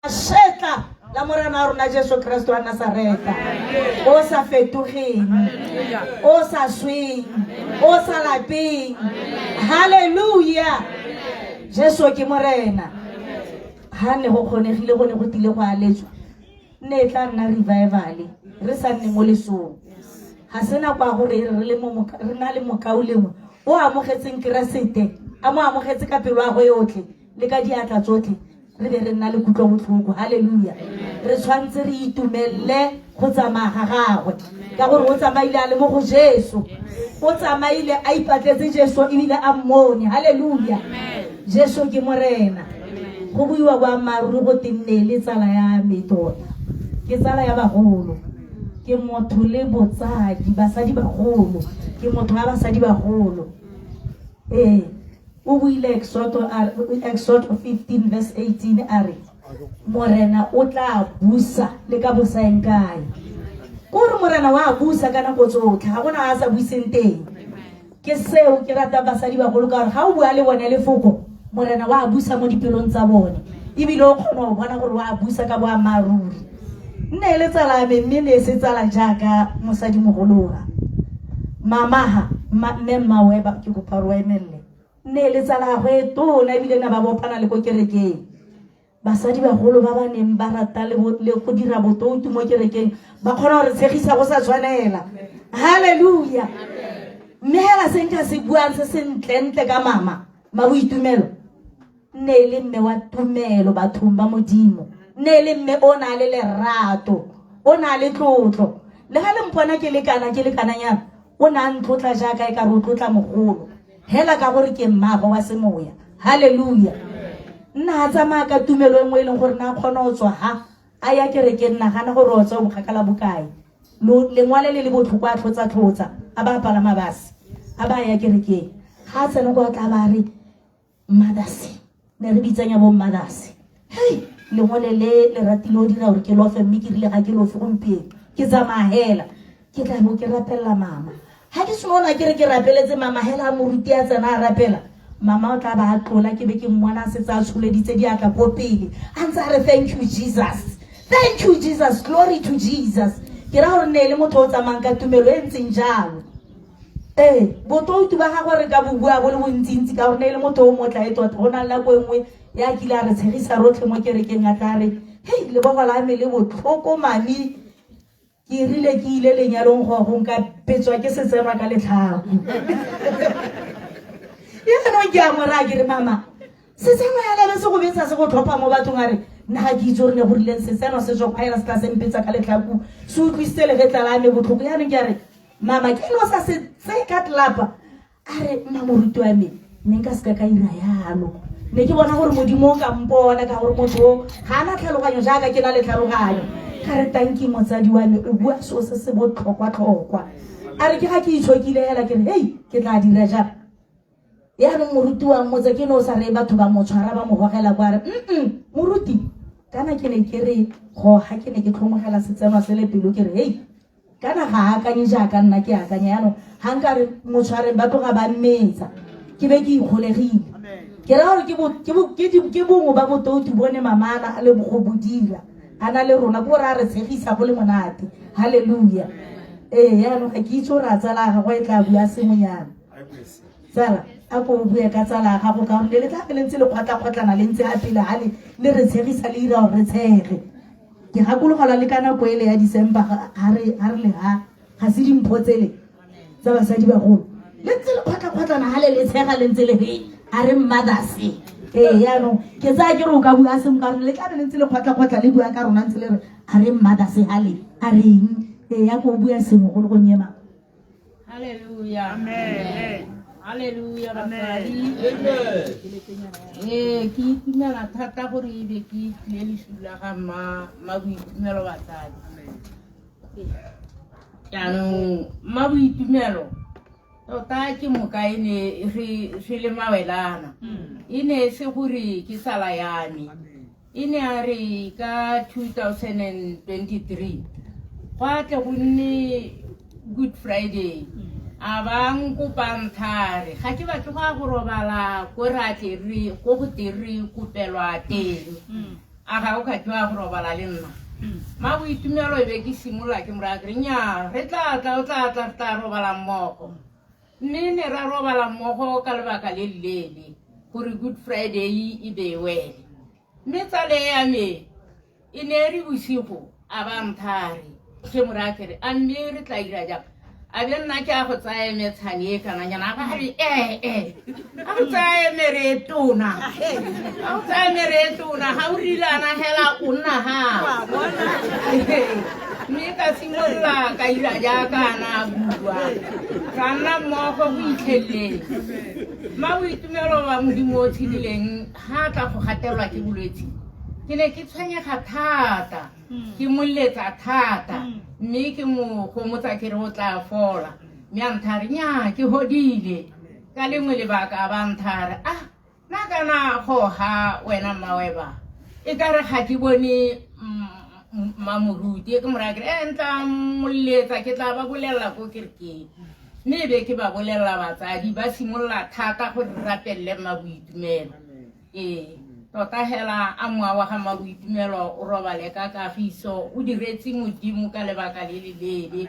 Shetla la morena rona Jesu Kristo wa Nazareta. O sa fetogeng, o sa sweng, o sa lapeng. Hallelujah. Jesu ke morena. Ha ne go kgonegile go ne go tile go aletswa. Ne tla nna revival. Re sa nne mo lesong. Ha sena kwa gore re na le mokao lengwe. O amogetseng keresete, a mo amogetse ka pelo ya go yotlhe le ka diatla tsotlhe. Re be re nna le kutlo botlhoko. Hallelujah. Re tshwantse re itumelle go tsamaya ga gagwe ka gore o tsamaile a le mo go Jesu. O tsamaile a ipatletse Jesu ebile a mmone. Hallelujah. Jesu ke morena. Go buiwa ba maruru go tenne le tsala ya me tota. Ke tsala ya bagolo. Ke motho le botsadi basadi bagolo. Ke motho wa basadi bagolo. O buile Exodus 15 verse 18 are morena o tla busa le ka bosaeng kae. Gore morena wa busa kana go tsotlha ga gona a sa buseng teng. Ke seo ke rata basadi bagolo ka gore ga o bua le bone le foko morena wa busa mo dipelong tsa bone ebile o kgona go bona gore wa busa ka boammaruri. Nne le tsala me mme ne se tsala jaaka mosadi mogologa mamaha mme maweba ke go parwa emelle nne le tsala go etona ebile na ba bopana le go kerekeng. Basadi bagolo ba ba neng ba rata le go dira botoutu mo kerekeng ba kgona gore tshegisa go sa tshwanela. Hallelujah. Mme hela se nka se buang se sentlentle ka mama boitumelo nne le mme wa tumelo bathong ba modimo. Nne le mme o na le lerato, o na le tlotlo. Le ga le mpona ke le kana nyana o na ntlotla jaaka e ka re o tlotla mogolo hela ka gore ke mmago wa semoya. Hallelujah. Nna tsamaya ka tumelo engwe leng gore na kgona go tswa ha a ya kerekeng nagana gore o tswa bogakala bokae lengwale le botlhoko a tlotsa a ba palama base a ba ya kerekeng ga tsena go tla ba re madase ne re bitsanya bo madase. Hey, lengwale le ratile o dira gore ke lofe mme ke rile ga ke lofe gompieno ke tsamaya hela ke tla bo ke rapella mama. Ha ke sona ke re ke rapeletse mama hela moruti a tsena a rapela mama o tla ba tlola ke be ke mmona se tsa tsholeditse diatla go pele a ntse a re thank you Jesus, thank you Jesus, glory to Jesus. Ke ra gore ne le motho o tsamang ka tumelo e ntseng jalo. Botoutu ba ga gore ka bubua bo le bontsintsi ka gore ne le motho o motla e tota go na le go engwe ya kile a re tshegisa rotlhe mo kerekeng a tla re hey le bogo la me le botlhoko mami ke rile ke ile lenyalong go nka petswa ke setserwa ka letlhako. Ya no ke a mora ke re mama setserwa ya le se go betsa se go tlhopha mo bathong a re nna ga ke itse gore ne go rileng setserwa se jo khaela se tla se mpetsa ka letlhako se utlwisitse le getla la me botlhoko ya ne ke a re mama ke lo sa se ka tlapa a re nna moruti wa me ne nka se ka ira yalo ne ke bona gore modimo o ka mpona ka gore motho ga ana tlhaloganyo jaaka ke na le tlhaloganyo ka re tanki motsadi wa me o bua so se botlhokwa a re ke ga ke itshokile hela ke re hey ke tla dira jang ya no moruti wa motse ke no sa re batho ba mo tshwara ba mo gogela kwa re moruti kana ke ne ke re go ha ke ne ke tlhomogela setsenwa se le pelo ke re hey kana ga akanye jaaka nna ke akanya yano ha nka re mo tshwareng batho ga ba mmetsa ke be ke ikgolegile ke ra gore ke bongwe ba botoutu bone mamana a le go bodira ana le rona go ra re tshegisa go le monate. Hallelujah. Yaanong ga ke itse gore a tsala ga go e tla bua semonyana tsala a go bua ka tsala ga go ka gore le tla le ntse le kgotla le ntse a pele a le re tshegisa le ira gore re tshege ke gakologala le kana go ele ya December ha re le ga se dimphotsele tsa basadi ba go le ntse le kgotla na hale le tshega le ntse le a re mmadase. Yaanong ke tsa ke re o ka bua se mka le tla le ntse le kgotla le bua ka rona ntse le re a re mmadase hale a reng ya go bua se mo go nyema. Hallelujah. Amen. Hallelujah. Amen. Ke itumela thata gore e be ke tlile lesula ga boitumelo batsadi. Jaanong boitumelo tota ke mokaene re le mawelana e ne se gore ke sala ya me e ne a re ka 2023 gwa tle go nne Good Friday a bang kopang thare ga ke batle go robala ko ra tle re go go tiri kopelwa teng a ga o ka twa go robala le nna ma boitumelo e be ke simola ke mora ke nya re tla robala mmogo mme ne ra robala mmogo ka lebaka le lele gore Good Friday e be wele mme tsale ya me e ne re bosigo a ba mthari ke mora ke re a mme re tla ira ja a be nna ke a go tsaya metshane e kana nyana ga re a go tsaya meretona ha o rilana hela o nna ha mme ka simolla ka ira ja kana bua ka nna mmogo go itlhelele ma boitumelo ba modimo o tshidileng ha tla go gatelwa ke bolwetse ke ne ke tshwenyega thata ke molletsa thata mme ke mo gomotsa ke re o tla fola mme a nthare nya ke hodile ka lengwe lebaka ba nthare na kana go ha wena maweba e ka re ga ke bone mamoruti ke mora ke entla molletsa ke tla ba bolela ko kereke mme be ke ba bolela batsadi ba simolla thata go rapelle maboitumelo tota hela a moa wa ga maboitumelo o robale ka kagiso o diretse modimo ka lebaka le le lele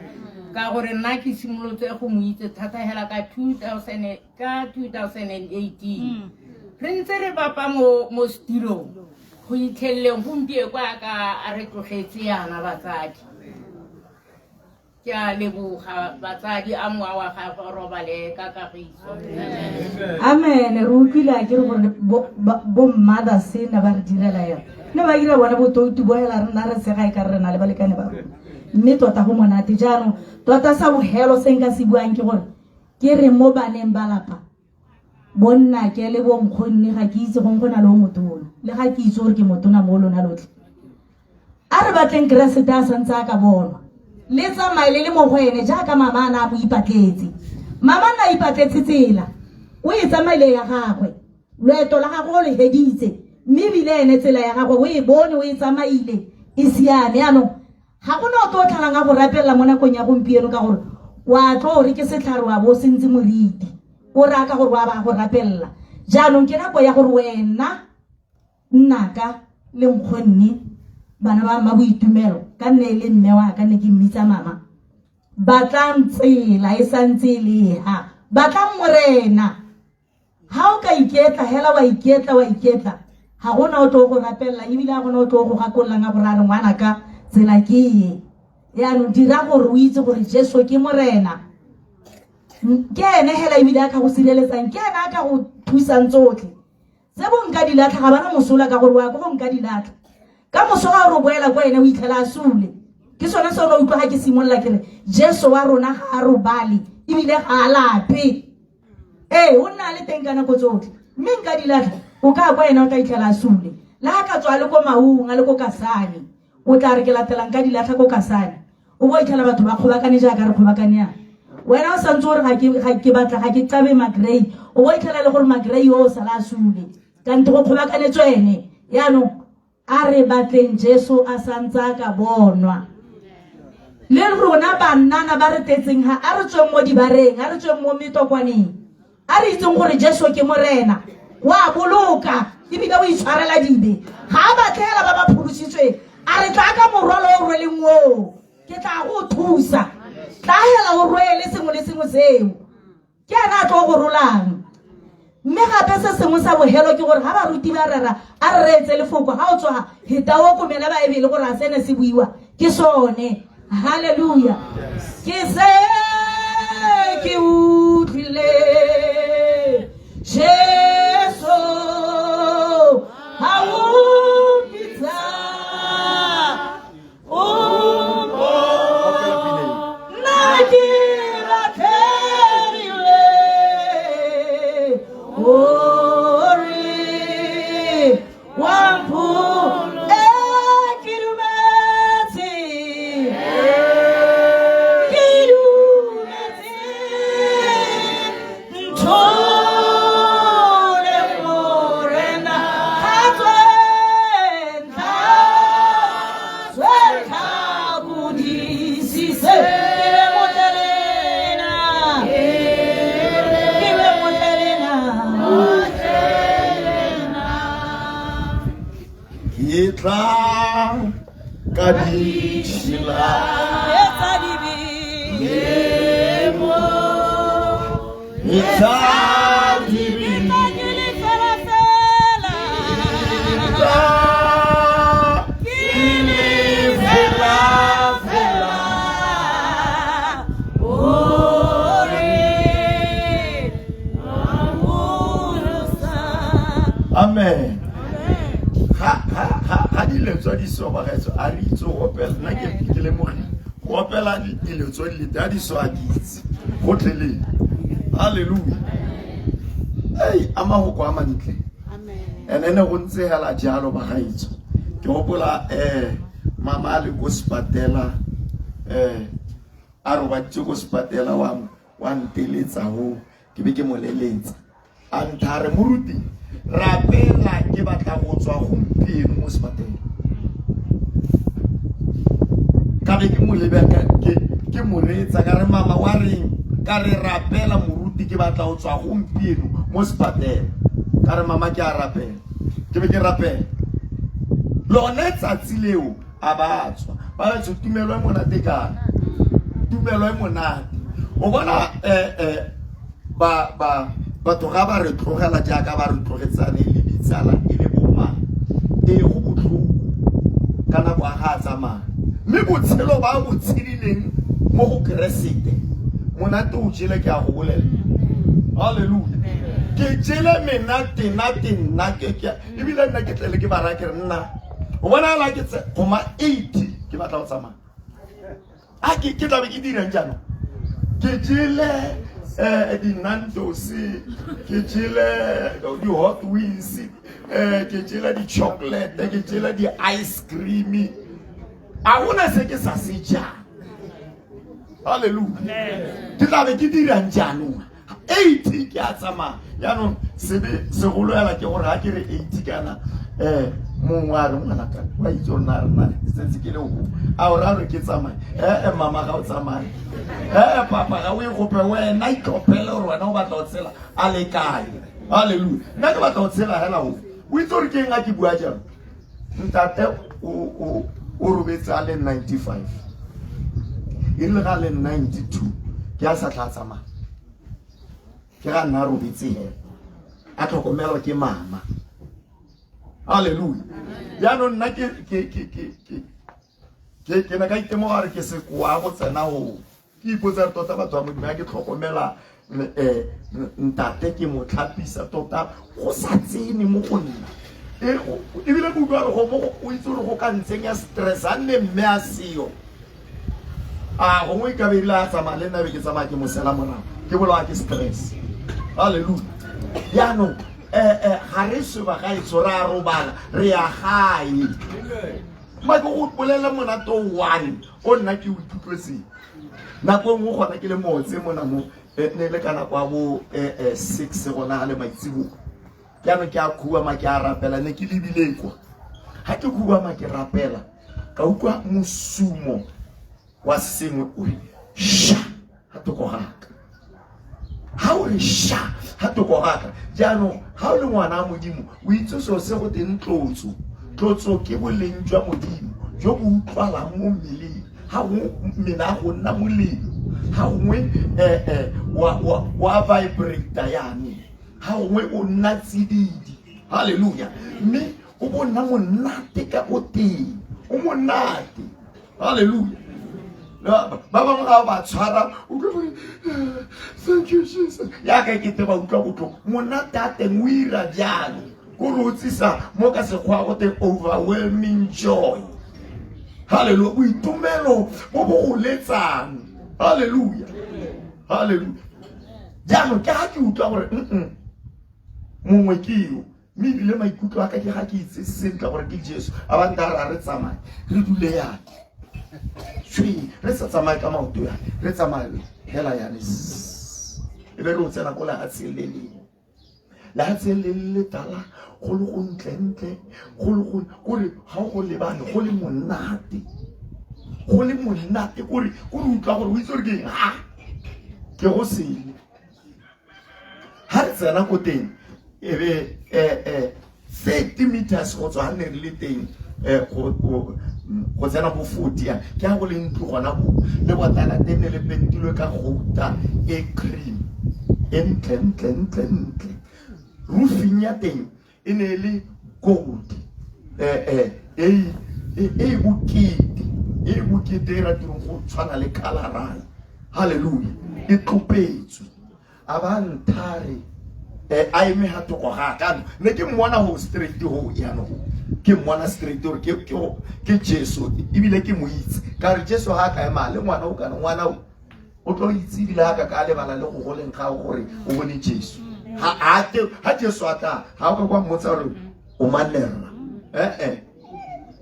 ka gore nna ke simolotse go mo itse thata hela ka 2018 re ntse re bapa mo stirong go itlheleleng gompieko kwa ka a re tlogetse yana batsadi ke a leboga batsadi a moa wa ga robale ka kagiso amen re utlwile a ke re gore bo mmada sena ba re direla yona ne ba ira bona botoutu bo hela rena re sega e ka re na le balekane ba rona mme tota go monate jaanong tota sa bogelo se nka se buang ke gore ke re mo baneng ba lapa bonna ke le bo nkgonne ga ke itse gong go na le o motona le ga ke itse gore ke motona mo lona lotlhe a re batleng keresete a santse a ka bonwa le tsamaile le mo go ene jaaka mama a na a mo ipatletse mama na ipatletse tsela o e tsamaile ya gagwe loeto la gagwe le heditse mme bile ene tsela ya gagwe o e bone o e tsamaile e siane ano ga gona o tlo tlhalang go rapella mo nakong ya gompieno ka gore wa tlo re ke setlhare wa bo sentse moriti o raka gore wa ba go rapella jaanong ke nako ya gore wena nnaka le nkgonne bana ba maboitumelo ka nne le mme wa ka ne ke mmitsa mama batlang tsela e santse le ha batlang morena ha o ka iketla hela wa iketla ha gona o tlo go rapella ebile ha gona o tlo go gakolla nga gore a re ngwana ka tsela ke ye ya no dira gore o itse gore Jesu ke morena ke ene hela ebile a ka go sireletsang ke ene a ka go thusang tsotlhe se bo nka dilatlha ga bana mosola ka gore wa go nka dilatlha ka mosoga o re boela kwa ene o itlhela a sule ke sone se o utlwa ga ke simolola ke re Jesu wa rona ga a robale ebile ga a lape o nna le teng ka nako tsotlhe mme nka dilatlha o ka kwa ene o ka itlhela a sule le ga ka tswa le ko maunga le ko kasane o tla re ke latelang ka dilatlha ko kasane o bo itlhela batho ba kgobakane jaaka re kgobakanyang wena o santse gore ga ke batla ga ke tabe magrey o bo itlhela le gore magrey o sala a sule kante go kgobakanetswe ene yaanong a re batleng Jesu a santse a ka bonwa le rona bannana ba re tetseng ha a re tsweng mo dibareng a re tsweng mo metokwaneng a re itseng gore Jesu ke morena wa boloka ebile o itshwarela dibe ga a batlela ba ba phudusitsweng a re tla ka morwalo o rweleng o ke tla go thusa tla hela o rwele sengwe le sengwe seo ke ana a tlo go rolang mme gape se sengwe sa bogelo ke gore ga ba ruti ba rera a re reetse lefoko ga o tswa heta o komela ba ebele gore a sene se buiwa ke sone haleluya ke se ke utlwile Jesu ha o pitsa o na ke la terile ori wampu Morena, ka ditšhila Amen. Ha di letswa di so ba gaetso a re itse go opela nna ke le mogile go opela di letswa di le di so a ditse go tlele. Hallelujah. Hey, ama go kwa mantle. Amen. Ene go ntse hela jalo ba gaetso. Ke gopola mama le go spatela a ro ba tse go spatela wa nteletsa ho ke be ke moleletsa a nthare moruti rapela ke batla go tswa gompieno mo sepateng ka be ke mo lebeka ke mo retsa ka re mama wa reng ka re rapela moruti ke batla go tswa gompieno mo sepateng ka re mama ke a rapela ke be ke rapela lone tsatsi leo a ba tswa ba tswa tumelo e monate kana tumelo e monate o bona batho ga ba re tlogela jaaka ba re tlogetsane le ditsala e le boma e go botlhoko kana go aga tsamaya mme botshelo ba bo tshedileng mo go Keresete monate o jele ke a go bolela. Hallelujah. Ke jele menate nna ke ebile nna ke tlele ke bara ke nna o bona la ke tse goma 80 ke batla go tsamaya a ke tla be ke dira jana ke jele di Nando's, ke jele di Hot Wheels, ke jele di chocolate, ke jele di ice cream. A una se ke sa se ja. Hallelujah. Ke tla be ke dira jaanong 80 ke a tsama yaanong se go loela ke gore ha ke re 80 kana mongware ngwana ka wa itse rona se ke le go a ora re ke tsama mama ga o tsama papa ga o e gope wena itlopele gore wena o batla o tsela a le kae. Hallelujah. Nna ke batla o tsela hela o itse gore ke nga ke bua jang ntate o robetse a le 95 ile ga le 92 ke a sa tla tsama ke ga nna robetse a tlhokomelwa ke mama. Hallelujah. Ya no nna ke na ka itemogare ke se kwa go tsena go ke ipotsa tota batho ba modimo ke tlhokomela ntate ke mo tlhapisa tota go sa tsene mo go nna ebile go bua go mo go itse go ka ntsenya stress a nne mme a seo a go mo ka beile a tsamaya le nna be ke tsamaya ke mosela morago ke bolwa ke stress. Hallelujah. Ya no ga re se ba ga itse ra robala re ya gae ma go bolela monato one o nna ke utlwetse nako ngwe gona ke le motse mona mo ne le kana kwa bo 6 gona le maitsibo ya no ke a khua ma ke a rapela ne ke lebile kwa ha ke khua ma ke rapela ka utlwa mosumo wa sengwe o sha ha to go haka ha o re sha ha to go haka jaanong ha o le ngwana modimo o itse so se go teng tlotso ke boleng jwa modimo jo bo utlwalang mo mmeleng ha o mmena go nna molemo ha ngwe wa vibrate yani ha ngwe o nna tsididi. Hallelujah. Mme o bona monate ka boteng o monate. Hallelujah. Ba bangwe ga ba tshwara o ke thank you Jesus ya ka ke te ba utlwa botlhoko monate a teng o ira jalo go rotsisa mo ka sekgwa go te overwhelming joy. Hallelujah. Boitumelo bo bo letsang. Hallelujah. Hallelujah. Jaanong ke ga ke utlwa gore mongwe ke yo mme ebile maikutlo a ka ke ga ke itse sentle gore ke Jesu a ba ntara re tsamaya re dule yana re sa tsamaye ka maoto ya re tsamaye hela yana e be re o tsena ko lehatsheng le lengwe lehatsheng le le tala go le go ntle go le go gore ga go lebane go le monate gore go utlwa gore o itse gore ke ha ke go sele ha re tsena ko teng e be 30 meters go tswa ne le teng go tsena go 40 ya ke ha go le ntlo gona go le botala tene le pentilwe ka gouta e cream entle roofing ya teng e ne le gold bukete e ratirong go tshwana le kalarana. Hallelujah. E tlopetswe a ba nthare a eme ha toko ga kana ne ke mmona ho straight ho yana ho ke mmona straight gore ke Jesu ibile ke moitse ka re Jesu ha ka ema le ngwana o kana ngwana o tlo itse dile ha ka le bala le go goleng ga gore o bone Jesu ha Jesu ata ha o kwa mmotsa gore o manela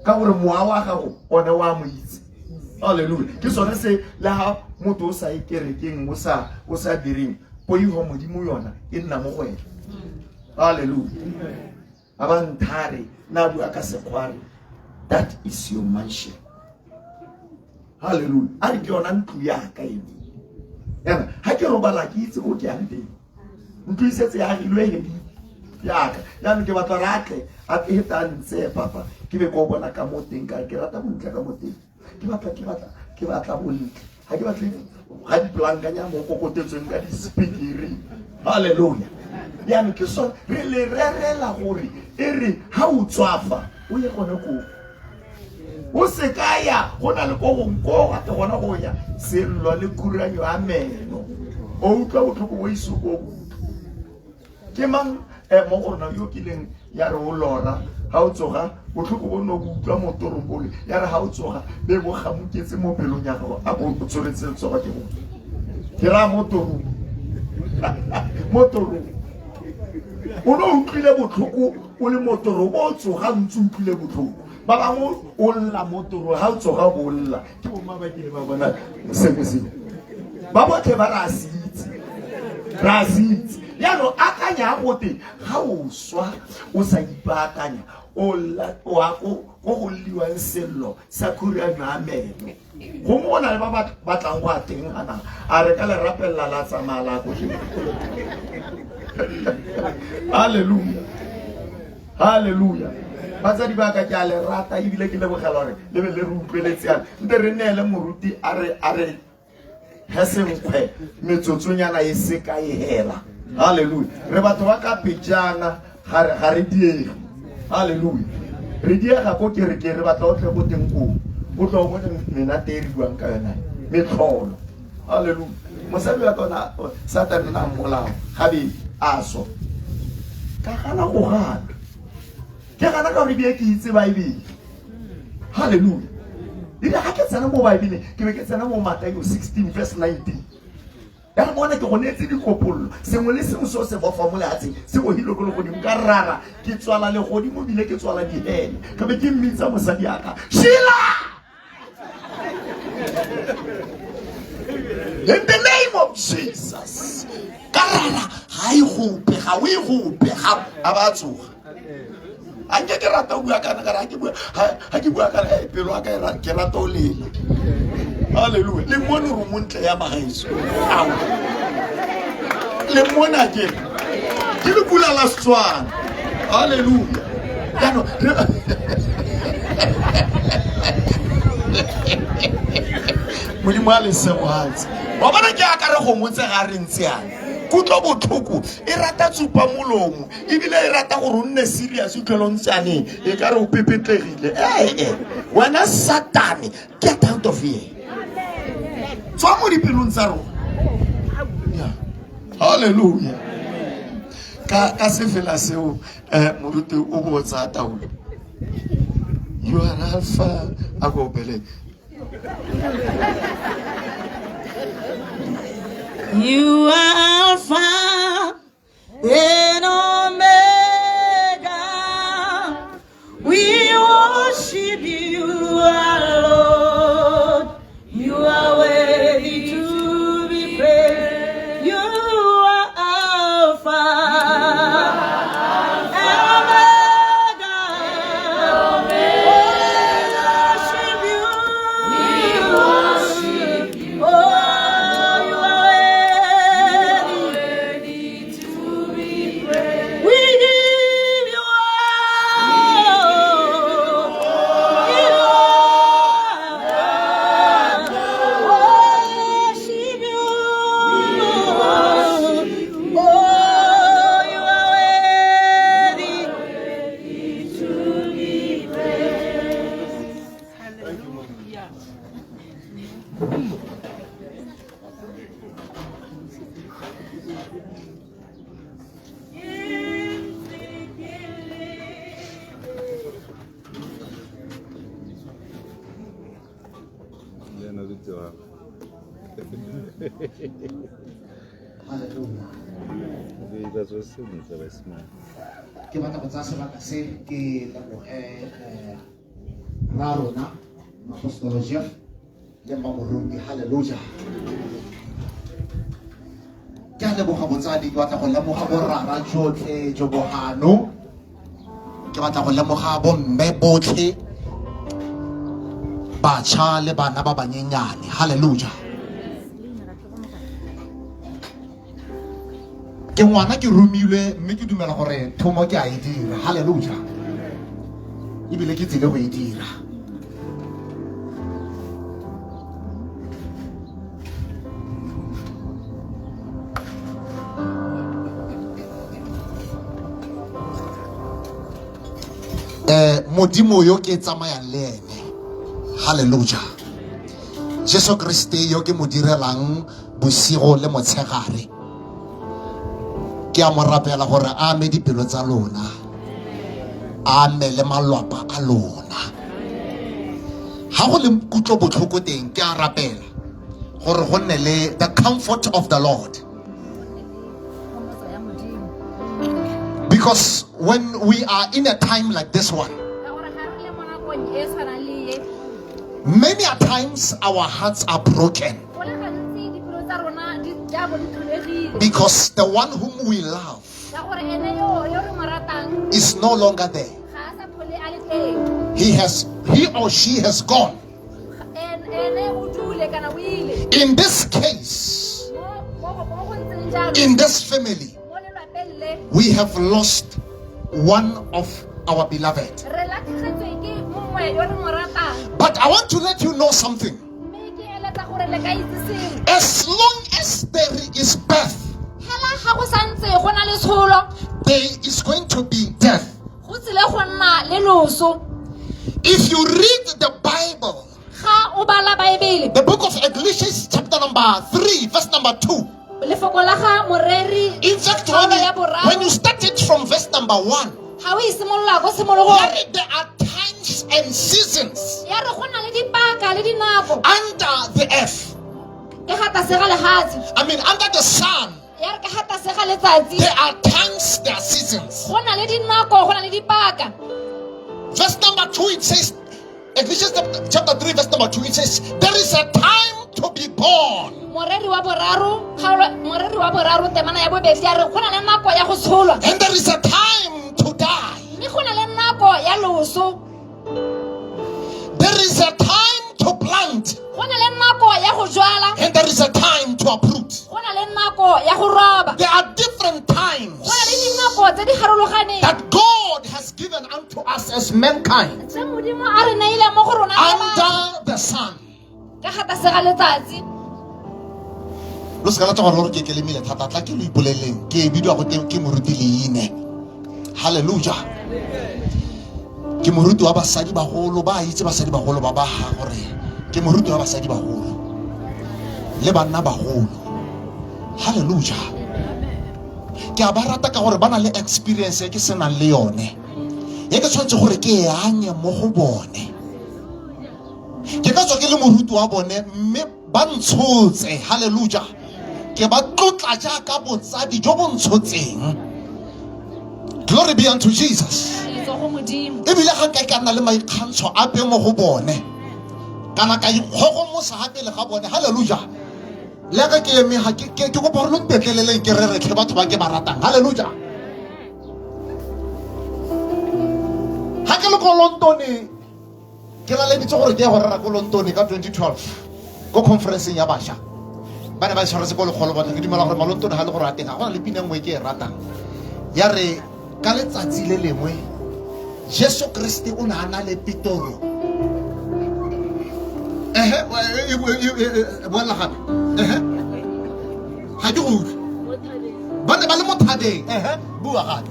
ka gore moa wa gago one wa moitse. Hallelujah. Ke sone se la ha motho o sa ikerekeng o sa direng po iho modimo yona e nna mo gwena. Hallelujah. Abanthare na bua ka sekware, that is your mansion. Hallelujah. Ari ke yona ntlo ya ka ene. Yana ha ke robala ke itse go ke ante. Ntlo isetse ya ilwe he ya ka. Yana ke batla ratle a ke tantse papa ke be go bona ka moteng ka ke rata montle ka moteng. Ke batla bontle. Ha ke batle ga di blankanya mo kokotetseng ka di speakeri. Hallelujah. Yana ke so re le rerela gore ere ha o tswafa o ye gone go o se kaya gona le go go ga te gona go ya sello le kuranyo a meno o utlwa botlhoko bo isuko ke mang mo gona yo kileng ya re o lora ha o tsoga botlhoko bo no utlwa motorombole ya re ha o tsoga be bo gamuketse mo pelong ya go a bo tsoretse tsoga ke go ke ra motoru o no utlwile botlhoko o le motoro bo tsoga ntse utlwile botlhoko ba bangwe o lla motoro ha o tsoga bo lla ke bo mabakile ba bona mosebetsi ba botlhe ba rasitse yano akanya gote ga o swa o sa ipakanya o la o go liwa sello sa khuriano a meno go mona le ba batlang go ateng ana a re ka le rapella la tsamala go Hallelujah. Batsadi ba ka ke a le rata ibile ke le bogela gore le be le re utlweletsana nte re neele moruti a re hesenkwe metsotsonyana e se ka e hela. Hallelujah. Re batho ba ka pejana ga re diege. Hallelujah. Re diega go ke re batla o tle go teng go o tlo mo nna te re buang ka yona metlholo. Hallelujah. Mosadi wa tona Satan na molao gabe aso ka gana go gana ke gana ka re bie ke itse Bible. Hallelujah. Ile ha ke tsena mo Bible ke be ke tsena mo Matthew 16 verse 19 ya bona ke go netse dikopollo sengwe le sengwe so se bofa mo lehatsi se go hilo go godimo ka rara ke tswala le godimo bile ke tswala dihene ka be ke mmitsa mosadi aka Sheila. In the name of Jesus. Karara hai gope ga we gope ga abatsoga. A ke rata o bua kana ha ke bua kana pelo aka ke rata o lela. Hallelujah. Le mona ro montle ya magaiso. Au. Le mona ke le kula la Setswana. Hallelujah. Yano Modimo a le semohatsi wa bona ke aka re go motse ga re ntse yana kutlo botlhoko e rata tsupa molomo ebile e rata gore o nne serious o tlhelo ntsaneng e ka re o pepetlegile wena Satane get out of here tswa mo dipelong tsa rona. Hallelujah. Ka se fela seo moruti o botsa taolo you are alpha a go bele. You are Alpha and Omega. We worship you, our Lord. You are worthy to be praised. You are Alpha and Omega. We worship you. Oh, you are worthy to be Hallelujah. Ke batla go tsaya sebaka se ke leboge ra rona Apostolo Jeff le Mamoruti. Hallelujah. Ke a leboga botsadi, ke batla go lemoga borara jotlhe jo bogano, ke batla go lemoga bomme botlhe, batšha le bana ba banyenyane. Hallelujah. Ke ngwana ke romilwe mme ke dumela gore thomo ke a e dira. Hallelujah. Ebile ke tsile go e dira. Modimo yo ke tsamayang le ene. Hallelujah. Jesu Kriste yo ke mo direlang bosigo le motshegare, ke a mo rapela gore a ame dipelo tsa lona, a ame le malwapa a lona. Ha go le kutlo botlhoko teng, ke a rapela gore go nne le the comfort of the Lord. Because when we are in a time like this one, many a times our hearts are broken because the one whom we love is no longer there. He or she has gone. In this case, in this family, we have lost one of our beloved. But I want to let you know something. As long as there is birth, there is going to be death. If you read the Bible, the book of Ecclesiastes chapter number 3 verse number 2, in fact when you start it from verse number 1, there are times and seasons under the earth. I mean under the sun. There are times, there are seasons. Verse number 2, it says, Ecclesiastes chapter 3 verse number 2, it says, there is a time to be born. And there is a time to die. There is a time to plant. And there is a time to uproot. There are different times that God has given unto us as mankind under the sun. Hallelujah. Ke moruti wa basadi bagolo ba itse basadi bagolo ba ba ha gore ke moruti wa basadi bagolo le banna bagolo. Hallelujah. Ke a ba rata ka gore ba na le experience e ke senang le yone e ke tshwantse gore ke e anye mo go bone. Ke ka tswa ke le moruti wa bone mme ba ntshotse. Hallelujah. Ke ba tlotla jaaka botsadi jo bo ntshotseng. Glory be unto Jesus. Ebile ga ka kana le maikgantsho ape mo go bone kana ka ikgogomosa gape le ga bone. Hallelujah. Le ka ke eme ha ke go ba re ntetleleleng ke re retlhe batho ba ke ba ratang. Hallelujah. Ha ke le ko London ke la le ditse gore ke go rera ko London ka 2012 go conference ya basha ba ne ba tshwara se go le golo ba ke dimela gore London ha le go rateng ga gona le pina ngwe ke e ratang ya re ka letsatsi le lengwe Jesu Kriste o na ana le pitoro bona ga ha ke go ba ne ba le mo thabeng bua ga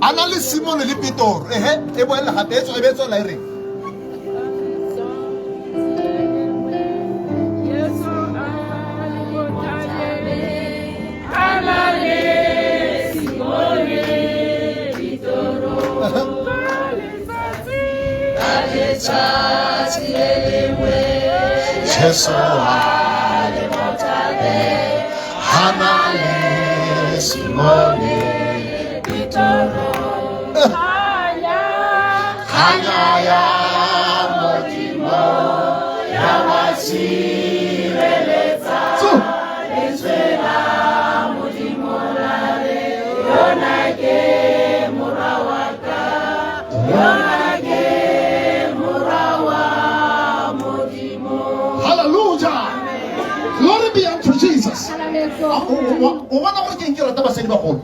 ana le Simon le pitoro e boela ga betso e betso la ire Jesu Hanale Simone Hanya ya Modimo ya wasireleza Ezwela Modimo lare Yonage murawaka Yonage murawa Modimo. Hallelujah. Glory be unto Jesus. O wana go ke nkira taba se di ba go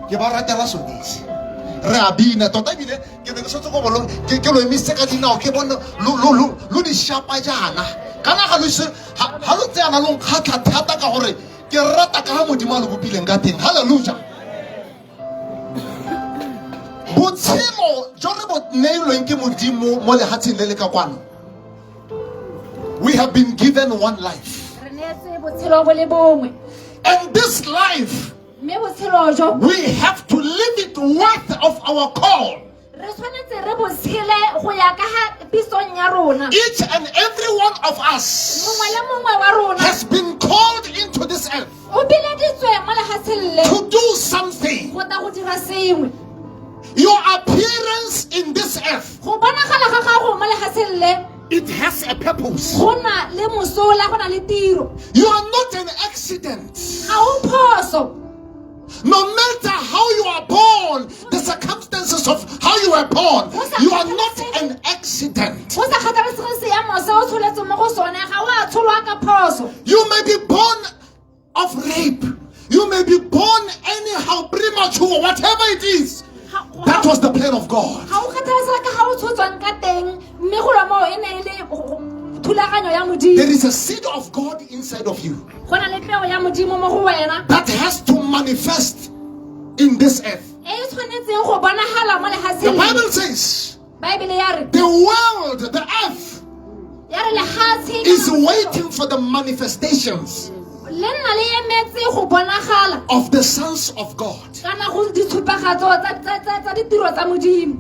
ke ba ratela sodisi re abina tota bile ke ne ke sotse go bolo ke lo emise ka dinao ke bona lo di shapa jana kana ga lo se ha lo tsena lo nkhatla thata ka gore ke rata ka Modimo lo bopileng ka teng. Hallelujah. Botshelo jo re bo neilweng ke Modimo mo lehatsheng le le ka kwano. We have been given one life. And this life, we have to live it worth of our call. Each and every one of us has been called into this earth to do something. Your appearance in this earth, it has a purpose. You are not an accident. No matter how you are born, the circumstances of how you were born, you are not an accident. You may be born of rape. You may be born anyhow, premature, whatever it is. That was the plan of God. There is a seed of God inside of you that has to manifest in this earth. The Bible says the world, the earth, is waiting for the manifestations of the sons of God.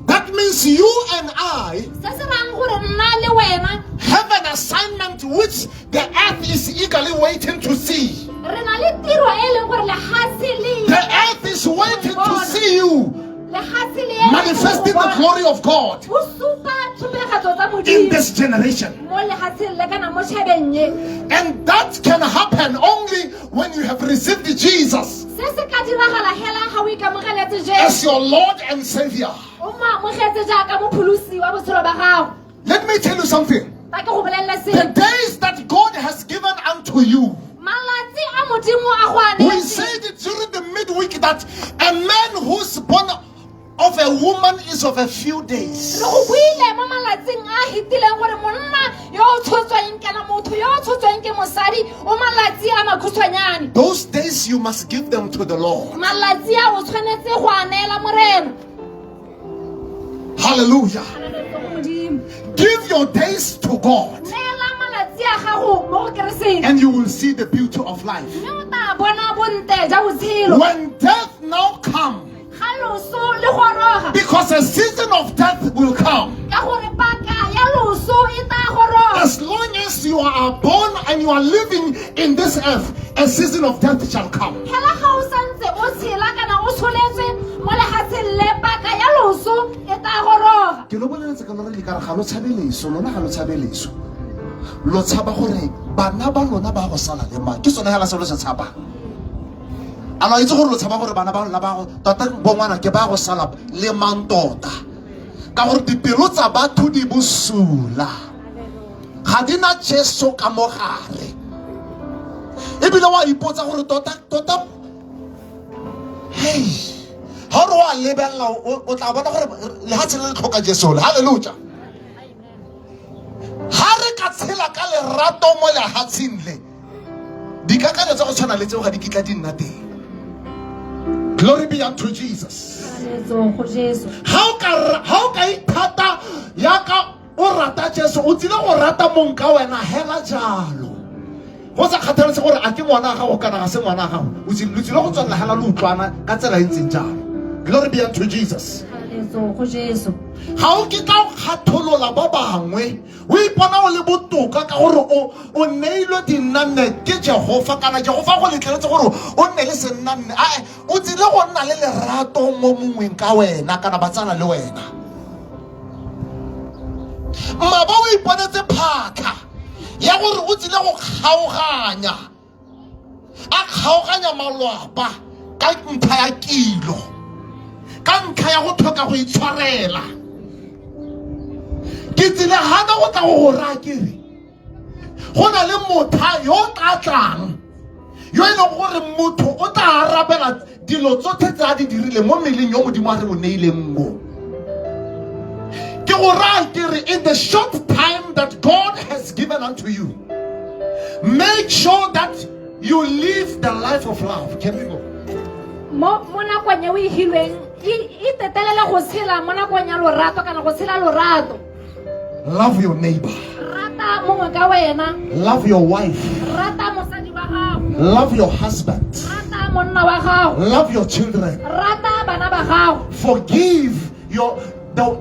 That means you and I have an assignment which the earth is eagerly waiting to see. The earth is waiting to see you manifesting the glory of God in this generation. And that can happen only when you have received Jesus as your Lord and Savior. Let me tell you something. The days that God has given unto you, we said it during the midweek that a man who's born of a woman is of a few days. Those days you must give them to the Lord. Hallelujah. Give your days to God, and you will see the beauty of life. When death now comes, because a season of death will come. As long as you are born and you are living in this earth, a season of death shall come. Alors itse gore lo tshaba gore bana ba go tota bongwana ke ba go sala le mantota ka gore dipelo tsa batho di bosula ga dina Jesu ka mogare ebile wa ipotsa gore tota hey ha re wa lebella o tla bona gore le ha tsela le tlhoka Jesu. Hallelujah. Ha re ka tshela ka lerato mo le hatsing le dikakanyo tsa go tshwana le tseo ga di kitla di nna teng. Glory be unto Jesus. How can itata yaka o rata Jesu o tsile go rata monka wena hela jalo go sa kgathaletse gore a ke ngwana ga go kana ga se ngwana ga o tsile go tswela hela lo utlwana ka tsela e ntseng jalo. Glory be unto Jesus. moputso go Jesu. ga o ke tla o kgatholola ba bangwe o ipona o le botoka ka gore o neilwe dinnane ke Jehova kana Jehova go letleletse gore o nne le sennanne o tsile go nna le lerato mo mongweng ka wena kana ba tsana le wena mmaba o iponetse phaka ya gore o tsile go kgaoganya malwapa ka ntlha ya kilo ka ntlha ya go tlhoka go itshwarela ke tsile hana go tla go ra kere go na le motha yo tla tlang yo e leng gore motho o tla arabela dilo tsotlhe tse a di dirile mo meleng yo modimo a re o neileng mo ke go ra kere in the short time that God has given unto you, make sure that you live the life of love. Can we go? Mona kwa nya o ihilweng I tetelela go tshela mona kwa nya lorato kana go tshela lorato. Love your neighbor. Rata mongwe ka wena. Love your wife. Rata mosadi wa gago. Love your husband. Rata monna wa gago. Love your children. Rata bana ba gago. Forgive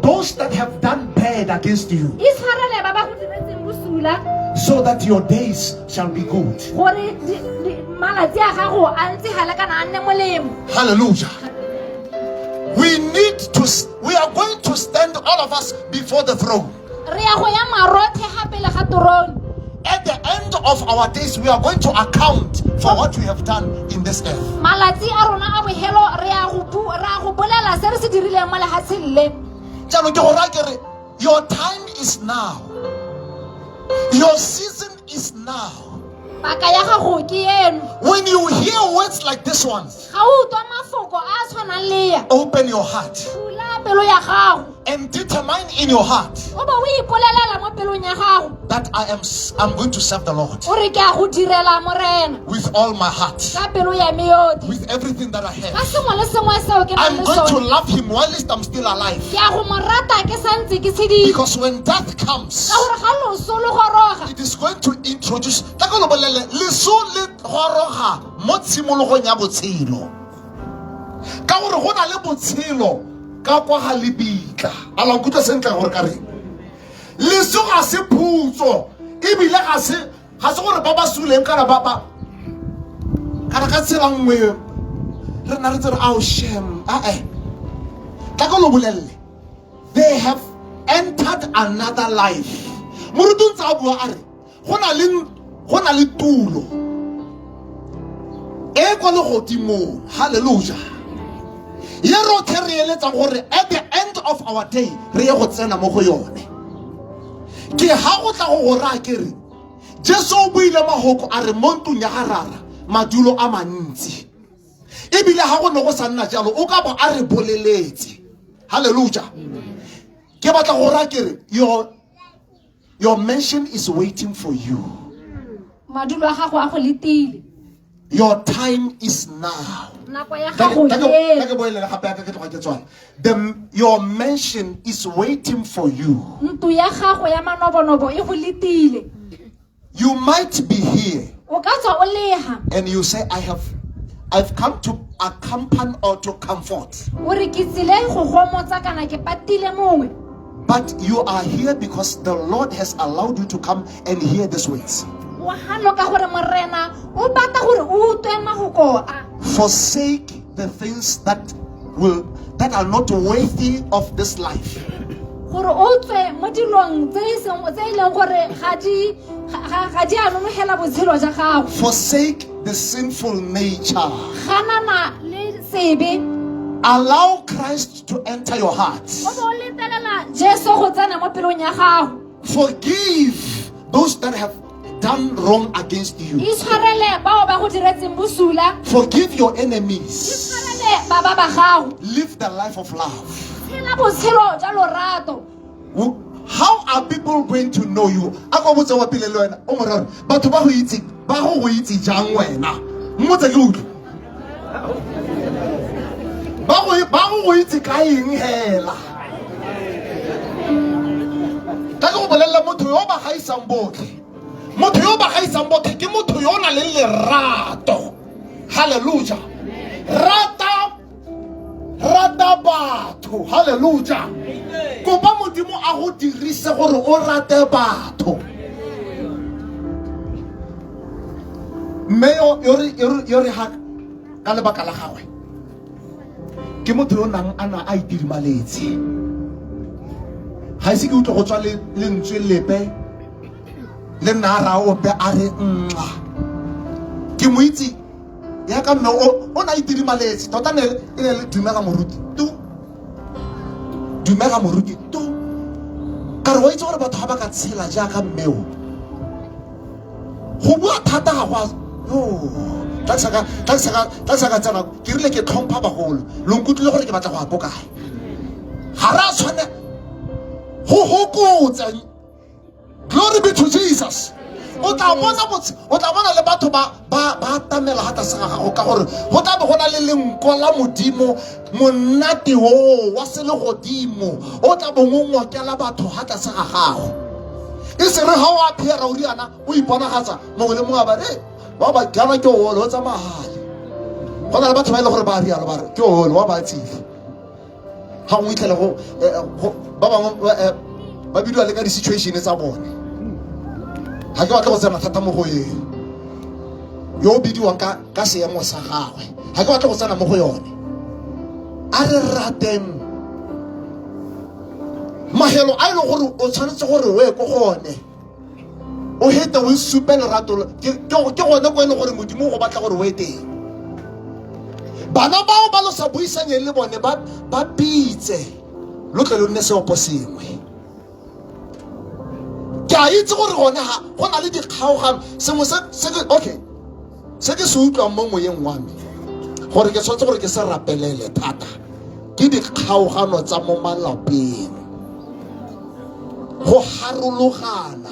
those that have done bad against you, Itshwarele ba ba go diretseng bosula. So that your days shall be good. Gore malatsi a gago a ntse gale kana a nne molemo. Hallelujah. We are going to stand all of us before the throne. Re ya go ya marothe ga pele ga throne. At the end of our days, we are going to account for what we have done in this earth. Malatsi a rona a bohelo re ya go bolela se re se dirileng mo lehatsheng le. Jalo ke go ra kere, your time is now. Your season is now. Baka ya gago ke eno. When you hear words like this one, Ga o twa mafoko a tshwanang le ya. open your heart Bula pelo ya gago. and determine in your heart O ba o ipolelela mo pelong ya gago. that I'm going to serve the Lord O re ke a go direla morena. with all my heart, Ka pelo ya me yotlhe. with everything that I Ka have. sengwe le sengwe seo ke nang I'm le going to sone. love him whilst I'm still alive. Ke a go mo rata ke santse ke tshedile. Because when death comes, Ka gore ga loso le goroga. it is going to introduce leso le goroga mo tshimologong ya botshelo. Ka gore go na le botshelo ka kwa ga lebitla. Ala nkutla sentle gore ka reng. Leso ga se phutso ebile ga se gore ba ba suleng kana ba kana ka tsela nngwe re na re tsere ao shem ka go lo bolelle. They have entered another life. Morutung tsa bua a re go na le tulo e kwa le godimo. Hallelujah. Ye rothe re eletsa gore at the end of our day re ye go tsena mo go yone. Ke ha go tla go ra kere Jesu o buile mahoko a re mo ntong ya garara madulo a mantsi ebile ha go no go sa nna jalo o ka bo a re boleletse. Hallelujah. Ke batla go ra kere your mansion is waiting for you. Madulo a gago a go letile. Your time is now. Nako ya gago ke eno. Your mansion is waiting for you. Ntlo ya gago ya manobonobo e go letile. You might be here O ka tswa o leha. and you say, I've come to accompany or to comfort. O re ke tsile go gomotsa kana ke patile mongwe. But you are here because the Lord has allowed you to come and hear these words. O hano ka gore morena o bata gore o utwe mahoko a. Forsake the things that are not worthy of this life. Gore o tswe mo dilong tse e leng gore ga di anonogela botshelo ja gago. Forsake the sinful nature. Ganana le sebe. Allow Christ to enter your heart. O bo letelela Jesu go tsena mo pelong ya gago. Forgive those that have done wrong against you. Itshwarele bao ba go diretseng bosula. Forgive your enemies. Itshwarele ba ba gago. Live the life of love. Tshela botshelo ja lorato. How are people going to know you? Ako botsa wa pele le wena o moraro batho ba go itse jang wena mmotse ke utlwe ba go itse ka eng hela ka go bolela motho yo ba gaisang botlhe. Motho yo ba gaisang botlhe ke motho yo na le lerato. Hallelujah. Rata rata batho. Hallelujah. Kopa modimo a go dirise gore o rate batho. Mme yori ha ka lebaka la gagwe ke motho yo nang ana a itirimaletse. Ha ise ke utlwa go tswa le ntswe lepe le nara ope a re nqa. Ke mo itse ya ka mme o na itirimaletse tota ne le dumela moruti tu ka re wa itse gore batho ga ba ka tshela jaaka mmeo go bua thata ga gwa tla saka tsana ke rile ke tlhompha bagolo lo nkutlile gore ke batla go apokae ga ra tshwane go hokotsa. Glory be to Jesus. O tla bona le batho ba tamela hata sa gago ka gore go tla be go na le lenko la modimo monate o wa se le godimo o tla bo ngongokela batho hata sa gago. E se re ha wa phera o riana o iponagatsa mongwe le mongwe ba re ba gana ke o lo tsa mahale. Go na le batho ba ile gore ba rialo ba re ke o lo wa ba tsile. Ha o itlhele go ba bangwe ba bidwa le ka di situation tsa bone. Ha ke batla go tsena thata mo go yone yo bidiwang ka seemo sa gagwe. Ha ke batla go tsena mo go yone. A re rateng mahelo a ile gore o tshwanetse gore o ye go gone o hete o supe lerato ke gone go ile gore modimo go batla gore o ye teng. Bana bao ba lo sa buisanye le bone ba pitse lo tle lo nne seopo sengwe. Ke a itse gore gone ha go na le dikgaogano sengwe se ke se utlwang mo moyeng wa me gore ke tshwanetse gore ke se rapelele thata ke dikgaogano tsa mo malapeng go harologana.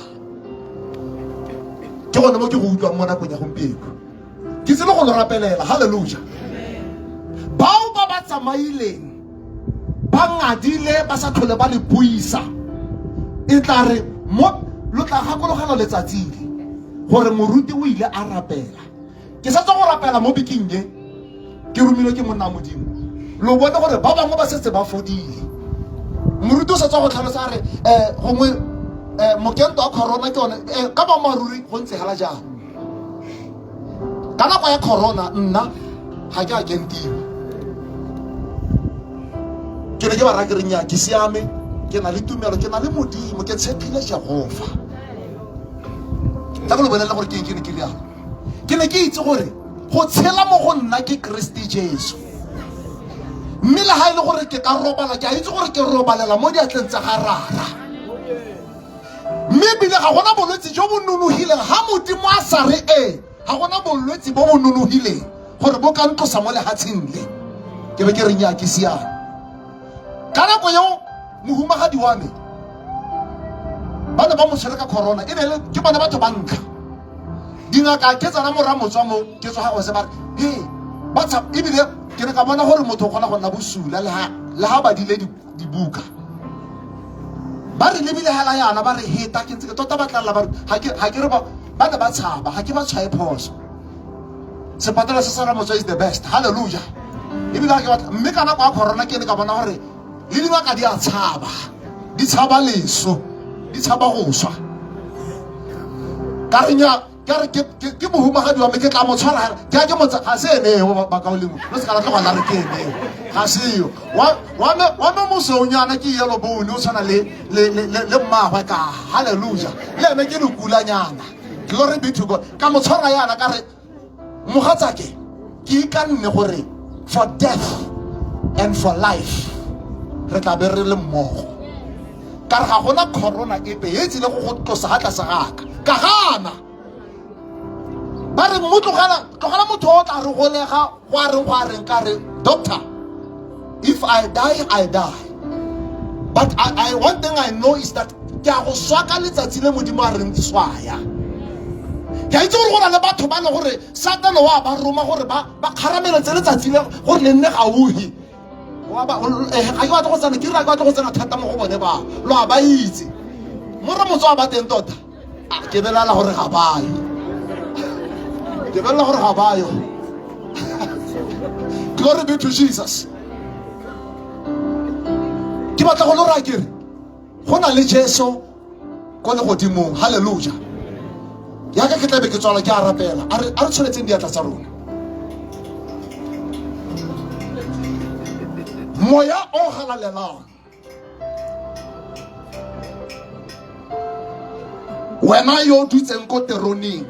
Ke gone mo ke go utlwang mo nakong ya gompieno ke tsile go lo rapelela. Hallelujah. Bao ba tsamaileng ba ngadile ba sa tlhole ba le buisa e tla re mo lo tla gakologana letsatsile gore moruti o ile a rapela. Ke sa go rapela mo biking e ke rumile ke monna modimo lo bone gore ba bangwe ba setse ba fodile. Moruti o sa go tlhalosa re gongwe mokento wa corona ke one ka ba maruri go ntse hala jang ka nako ya corona nna ga ke a kentiwa ke ne ke ba ra ke renya ke siame ke na le tumelo ke na le modimo ke tshepile Jehova. Ta go le bona gore ke ne ke rialo ke ne ke itse gore go tshela mo go nna ke Kristi Jesu. Mme le ha ile gore ke ka robala ke a itse gore ke robalela mo diatleng tsa garara. Mme bile ga gona bolwetse jo bo nonogileng ha modimo a sa re ga gona bolwetse bo bo nonogileng gore bo ka ntlosa mo lehatsheng le ke be ke renya ke siame. Ka nako yo mohumagadi wa me bana ba mo tshwere ka corona e ne le ke bona batho ba nka dingaka ke tsana mora motswa mo ke tswa go se ba ba tsa ebile ke ne ka bona gore motho o gona go nna bosula le ha ba dile dibuka ba re lebile hala yana ba re heta ke ntse ke tota batlalla ba ha ke re ba ne ba tshaba ha ke ba tshwae phoso sepatala se sara motswa is the best. Hallelujah. Ebile ha ke batla mme kana kwa corona ke ne ka bona gore le dingaka di a tshaba di tshaba leso di tshaba go swa ka renya ke mohumagadi wa me ke tla mo tshwara ke motsa ga se ene ba ka olemo lo se ka tla go la re ke ene ga se yo wa me mo so nyana ke yelo bone o tshwana le mmagwe ka. Hallelujah. Le ene ke le kulanyana. Glory be to God. Ka mo tshwara yana ka re mogatsake ke ikanne gore for death and for life re tla be re le mmogo ka re ga gona corona epe e tsile go tlosa ga tlase gaka ka gana ba re tlogela motho o tla re golega go a reng ka re doctor if I die I die but I one thing I know is that ke a go swaka letsatsi le modimo a reng swaya ke a itse gore go na le batho ba le gore satane wa ba roma gore ba kgarameletse letsatsi le gore le nne gauhi ga ke batla go tsena ke ra ke batla go tsena thata mo go bone ba lo a ba itse mora motswa ba teng tota ke belela gore ga bayo ke belela gore ga bayo. Glory be to Jesus. batla go lo ra kere go na le Jesu ko le godimong. Hallelujah. Ya ka ke tla be ke tswala ke a rapela a re tshwanetseng diatla tsa rona. Moya o galalelang wena yo dutseng ko teroneng,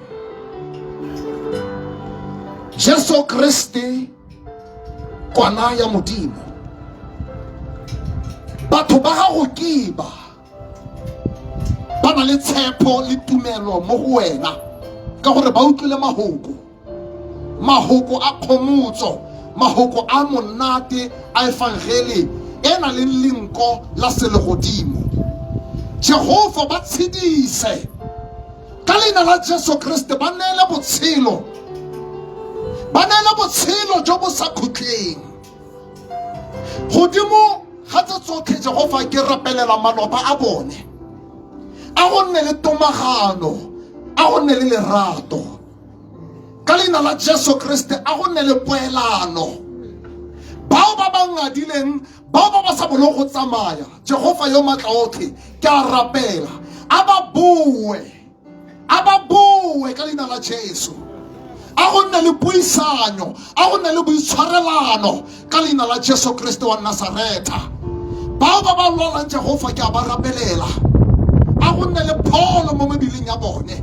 Jesu Kriste kwana ya modimo, batho ba gago kiba ba na le tshepo le tumelo mo go wena ka gore ba utlwile mahoko a khomotso, mahoko a monate a evangeli e na le lenko la selegodimo. Jehova ba tshedise ka leina la Jesu Kriste, ba neele botshelo jo bo sa khutleng. Godimo ga tse tsotlhe Jehova ke rapelela maloba a bone a go nne le tomagano, a go nne le lerato ka leina la Jesu Kriste, a go nne le poelano. Bao ba ba ngadileng, bao ba ba sa bolong go tsamaya, Jehova yo matla otlhe ke a rapela a ba bue ka leina la Jesu. A go nne le puisano, a go nne le boitshwarelano ka leina la Jesu Kriste wa Nazareta. Bao ba ba lwalang Jehova ke a ba rapelela a go nne le pholo mo mebileng ya bone.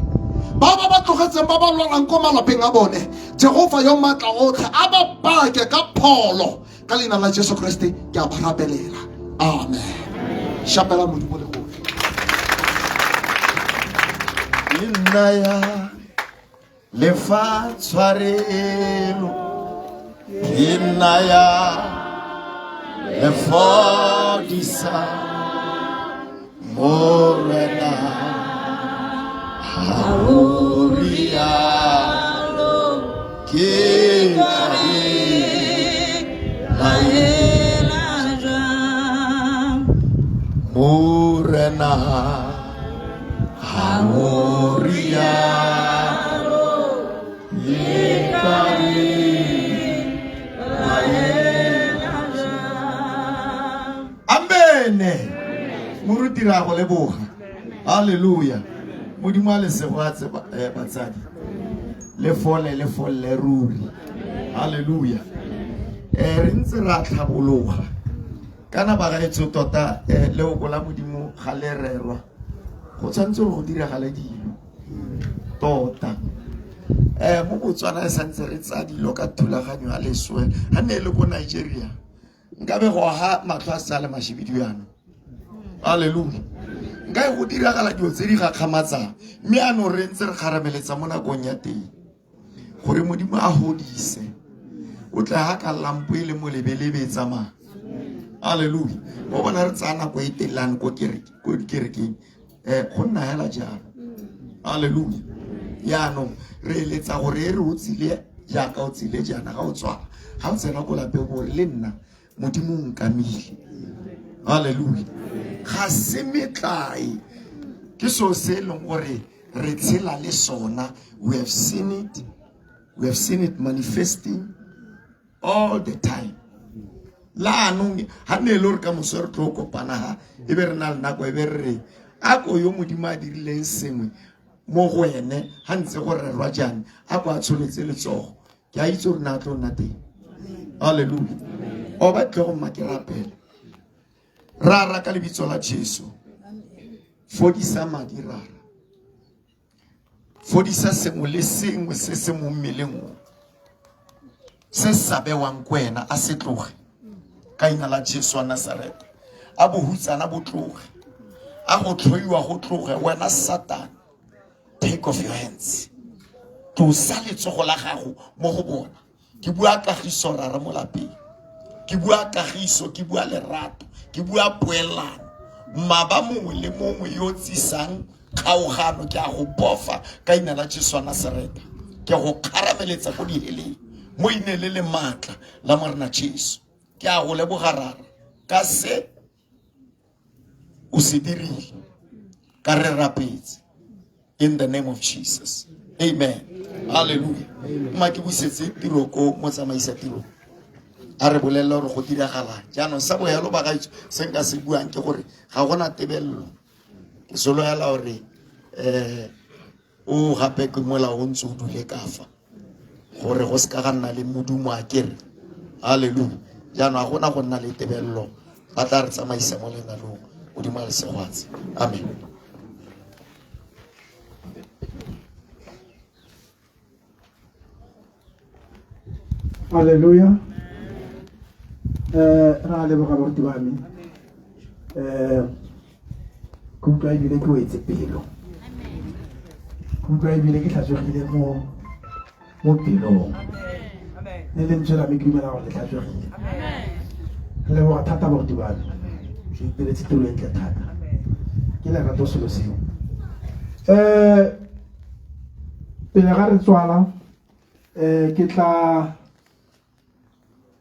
Bao ba ba tlogetseng ba ba lwalang ko malapeng a bone, Jehova yo matla otlhe a ba bake ka pholo ka leina la Jesu Kriste ke a ba rapelela. Amen. Shapela modimo le gore Inaya le fa tshwarelo, inaya le fodisa morena hauria ke morena hauria Muruti ra go leboga. Hallelujah. Modimo a lesego a tse batsadi le fole ruri. Hallelujah. Re ntse ra tlhabologa kana ba ga etso tota le go bola modimo ga le rerwa go tshwantse go dira ga le dilo tota. Mo Botswana sa ntse re tsa dilo ka thulaganyo a leswe ha ne le go Nigeria nkabe go ha matlho a sa le mashibidu yana. Hallelujah. Nka go dira gala dio tse di ga kgamatsang mme a no re ntse re garameletsa mo nakong ya teng gore modimo a hodise o tla ha ka lampo ile mo lebelebe tsamaya. Hallelujah. Mo bona re tsana go etelana go kerekeng go nna hela jalo. Hallelujah. Ya no re letsa gore re o tsile ja ka o tsile jana ga o tswa ha o tsena go lape gore le nna modimo nkamile. Hallelujah. Ga se metlai ke so se leng gore re tshela le sona. We have seen it manifesting all the time. La anong ha ne lo re ka mosore tlo kopana ha e be re na le nako e be re a go yo modimo a dirileng sengwe mo go ene ha ntse go re rwa jang a go a tshwanetse le tsogo ke a itse re na tlo nna teng. Hallelujah. O ba tlo go makerapela rara ka lebitso la Jesu fodisa madi rara fodisa sengwe le sengwe se se mo mmeleng se sa bewang kwena a se tloge ka ina la Jesu wa Nazareta a bo hutsana bo tloge a go tlhoiwa go tloge wena Satan. Take off your hands. To letsogo la gago mo go bona. Ke bua kagiso rara mo lapeng. Ke bua kagiso, ke bua lerato, ke bua poelano. Maba mongwe le mongwe yo tsisang kgaogano ke a go bofa ka ina la Jesu wa Nazareta. Ke go kgarameletsa go diheleng mo inele le matla la morena Jesu. Ke a go leboga rara ka se o se dirile ka re rapetse. In the name of Jesus. Amen. Hallelujah. Ma ke busetse tiro ko mo tsamaisa tiro. a re bolelela gore go diragalang jaanong sa boyalo ba gaetso se nka se buang ke gore ga gona tebelelo ke soloela gore o gape ke molao o ntse o dule ka fa gore go se ka ga nna le modumo a kere halleluja jaanong ga gona go nna le tebelelo ba tla re tsamaisa mo lenanong modimo a le segwatse amen. Hallelujah. Ra le boga borti ba me. Kutlwa e bile ke o etse pelo. Kutlwa e bile ke tlhatswegile mo pelong. Le lentswe me ke dumela gore le tlhatswegile. Le boga thata borti ba me. Ke ipeletse tiro e ntle thata. Ke le rato selo seo. Pele ga re tswala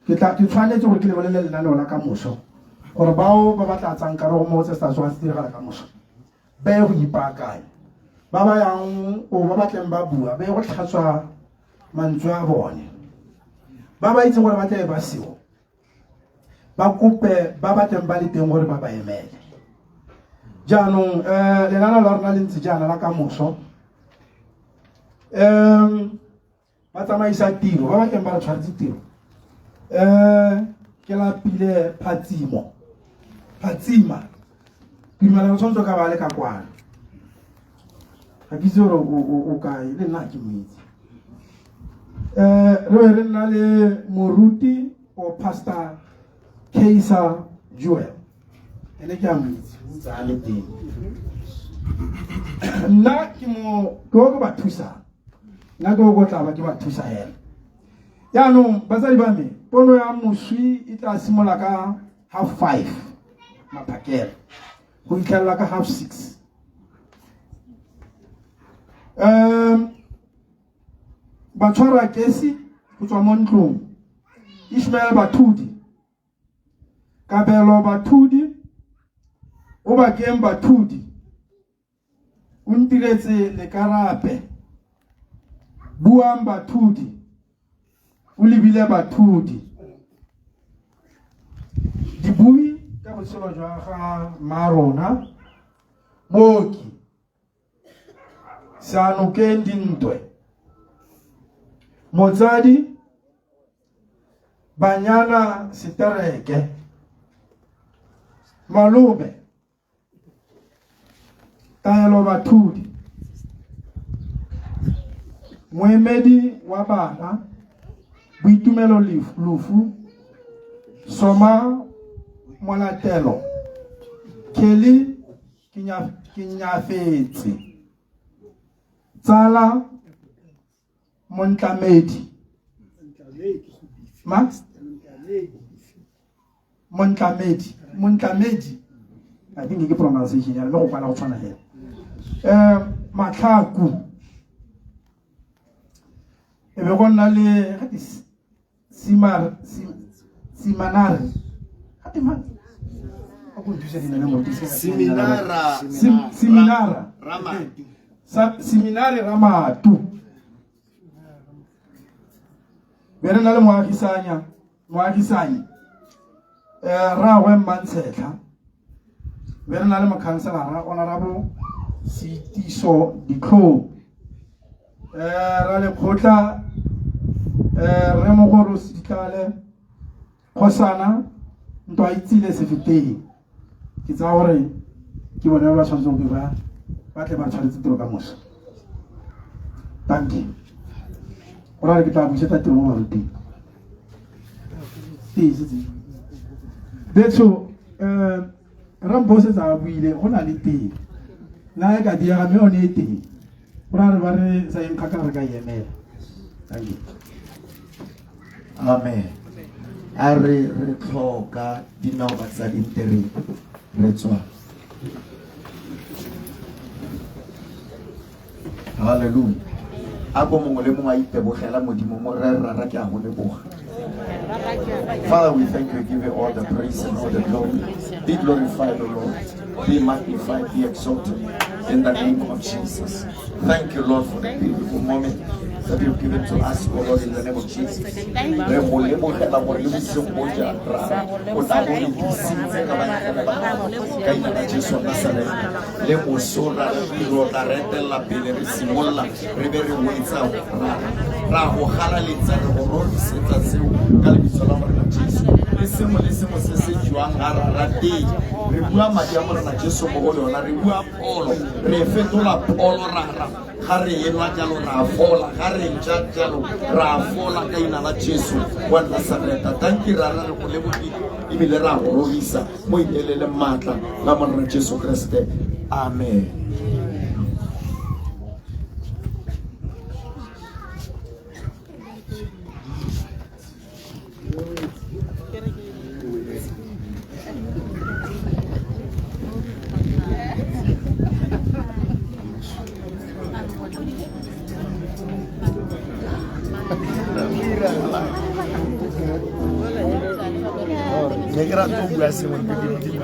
ke tshwanetse gore ke lebolele lenaneo la ka moso gore bao ba batla tsang ka go mo tse sa tswa se diragala ka moso ba ye go ipaakanya ba ba yang o ba batleng ba bua ba ye go tlhatswa mantswe a bone ba ba itse gore ba tla ba seo ba kope ba batleng ba le teng gore ba ba emele jaanong lenaneo la rona le ntse jaana la ka moso ba tsamaisa tiro ba batleng ba re tshwaretse tiro ke la pile Phatsima ke dumela go ka ba le ka kwana ga ke zoro o kae le nna ke moitse re nna le moruti o pastor Kaiser Joel ene ke a moitse o tsa le teng nna ke mo go ba thusa nna go tla ba ke ba thusa hela yaanong basadi ba me pono ya moswi e tla simola ka 5:30 maphakela go itlhelela ka 6:30 ba tshwara kesi go tswa mo ntlong Ishmael Bathudi Kabelo Bathudi o ba keng Bathudi o ntiretse le karape buang Bathudi o lebile Bathudi dibui ka botshelo jwa ga Marona Moki Sanokeng Dintwe Motsadi Banyana Setereke Malube Taelo Bathudi Moemedi wa bana Boitumelo Lufu Soma Molatelo Kelly Kinyafetse Tsala Montlamedi Max Montlamedi I think ke pronunciation ya go kwala go tshwana he Matlaku e be go nna le Simanare Seminare Ramatu bere na le moagisanya Rawe Mantsetla bere na le mokhanselara honorable Sitiso Diklo ra le khotla re mogoro Sitlale Khosana ntwa itsile sefiteng ke tsa gore ke bona ba tshwantseng ke ba tle ba tshwanetse tiro ka moso thank you ora ke tla busetsa tiro mo baruteng betso Rambo se tsa buile go na le teng na ka diega me one teng ora re ba re sa eng kaka re ka yemela thank you amen a re tlhoka dinao tsa dintere re tswa hallelujah a go mongwe le mongwe a itebogela modimo mo re rara ke a go leboga. Father, we thank you, give you all the praise and all the glory. Be glorified, O Lord. Be magnified, be exalted in the name of Jesus. Thank you, Lord, for the beautiful moment. that you've given to us, O Lord, in the name of Jesus. Re go lebogela gore le boseng bo jang ra o tla bo re kisitse ka bana ba ka ina la Jesu wa Nazareth le mosora le tiro la retella pele re simolla re be re wetsa ra go gala letsa re go rorisetsa tseo ka lebitso la morena Jesu le sengwe se se jwang ga ra teng re bua madi a morena Jesu mo go lona re bua pholo re fetola pholo ra ga re elwa jalo ra fola ga re nja jalo ra fola ka ina la Jesu wa Nazareth. Thank you ra re go lebogi ebile ra go robisa mo inelele matla la morena Jesu Kriste. Amen. Saya kira tunggu sih mungkin di